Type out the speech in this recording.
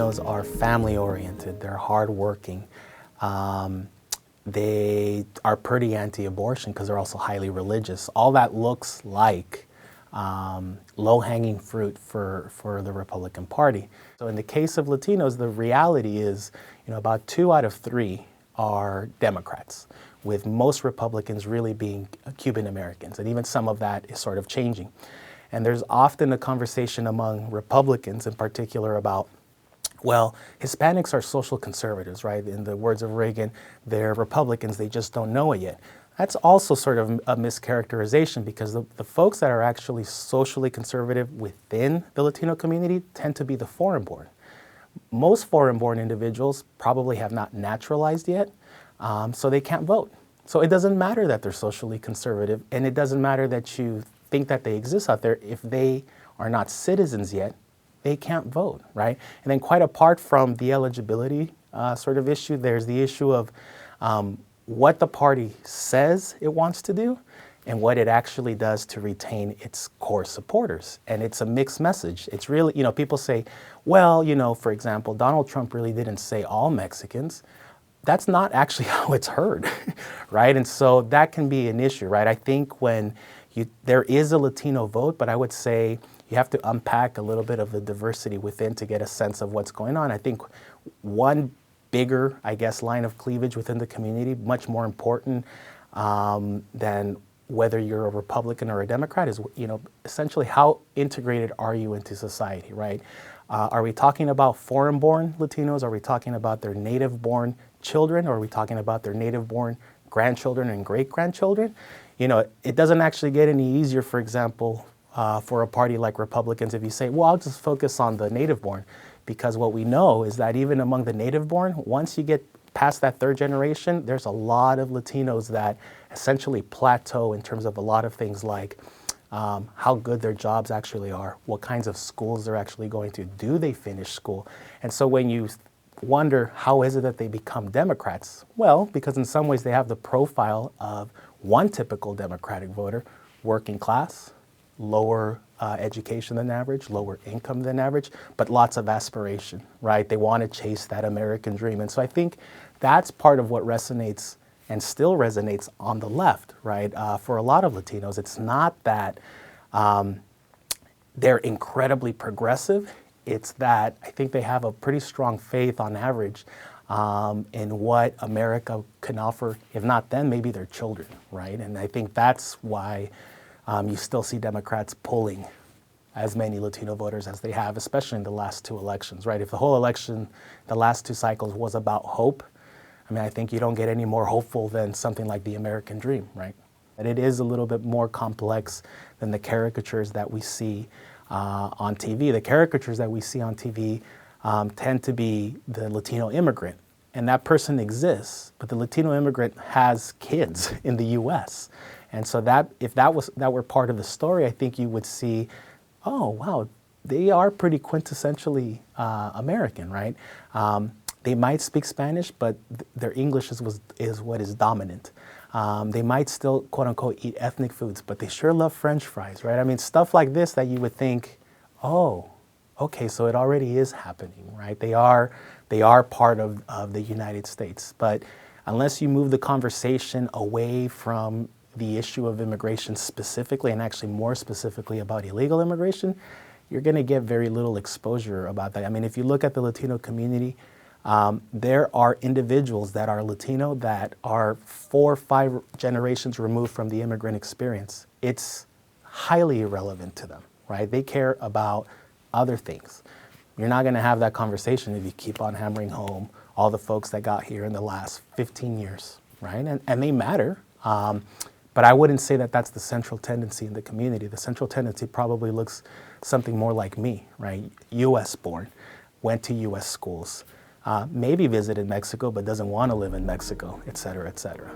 Latinos are family-oriented, they're hardworking. They are pretty anti-abortion because they're also highly religious. All that looks like low-hanging fruit for the Republican Party. So in the case of Latinos, the reality is, about 2 out of 3 are Democrats, with most Republicans really being Cuban Americans, and even some of that is sort of changing. And there's often a conversation among Republicans in particular about, well, Hispanics are social conservatives, right? In the words of Reagan, they're Republicans, they just don't know it yet. That's also sort of a mischaracterization, because the folks that are actually socially conservative within the Latino community tend to be the foreign-born. Most foreign-born individuals probably have not naturalized yet, so they can't vote. So it doesn't matter that they're socially conservative, and it doesn't matter that you think that they exist out there. If they are not citizens yet, they can't vote, right? And then quite apart from the eligibility sort of issue, there's the issue of what the party says it wants to do and what it actually does to retain its core supporters. And it's a mixed message. It's really, people say, well, for example, Donald Trump really didn't say all Mexicans. That's not actually how it's heard, right? And so that can be an issue, right? I think when there is a Latino vote, but I would say you have to unpack a little bit of the diversity within to get a sense of what's going on. I think one bigger, line of cleavage within the community, much more important than whether you're a Republican or a Democrat, is, essentially how integrated are you into society, right? Are we talking about foreign-born Latinos? Are we talking about their native-born children? Or are we talking about their native-born grandchildren and great-grandchildren? It doesn't actually get any easier, for example, for a party like Republicans if you say, well, I'll just focus on the native-born. Because what we know is that even among the native-born, once you get past that third generation, there's a lot of Latinos that essentially plateau in terms of a lot of things like how good their jobs actually are, what kinds of schools they're actually going to, do they finish school? And so when you wonder how is it that they become Democrats, well, because in some ways they have the profile of one typical Democratic voter, working class, lower education than average, lower income than average, but lots of aspiration, right? They want to chase that American dream. And so I think that's part of what resonates and still resonates on the left, right? For a lot of Latinos, it's not that they're incredibly progressive. It's that I think they have a pretty strong faith on average in what America can offer, if not them, maybe their children, right? And I think that's why you still see Democrats pulling as many Latino voters as they have, especially in the last 2 elections, right? If the whole election, the last 2 cycles was about hope, I think you don't get any more hopeful than something like the American dream, right? And it is a little bit more complex than the caricatures that we see on TV. The caricatures that we see on TV tend to be the Latino immigrant, and that person exists, but the Latino immigrant has kids in the U.S., and so that if that were part of the story, I think you would see, oh wow, they are pretty quintessentially American, right? They might speak Spanish, but their English is what is dominant. They might still, quote unquote, eat ethnic foods, but they sure love French fries, right? Stuff like this that you would think, oh, okay, so it already is happening, right? They are part of the United States. But unless you move the conversation away from the issue of immigration specifically, and actually more specifically about illegal immigration, you're going to get very little exposure about that. If you look at the Latino community, there are individuals that are Latino that are 4 or 5 generations removed from the immigrant experience. It's highly irrelevant to them, right? They care about other things. You're not going to have that conversation if you keep on hammering home all the folks that got here in the last 15 years, right? And they matter. But I wouldn't say that that's the central tendency in the community. The central tendency probably looks something more like me, right? U.S. born, went to U.S. schools, maybe visited Mexico, but doesn't want to live in Mexico, et cetera, et cetera.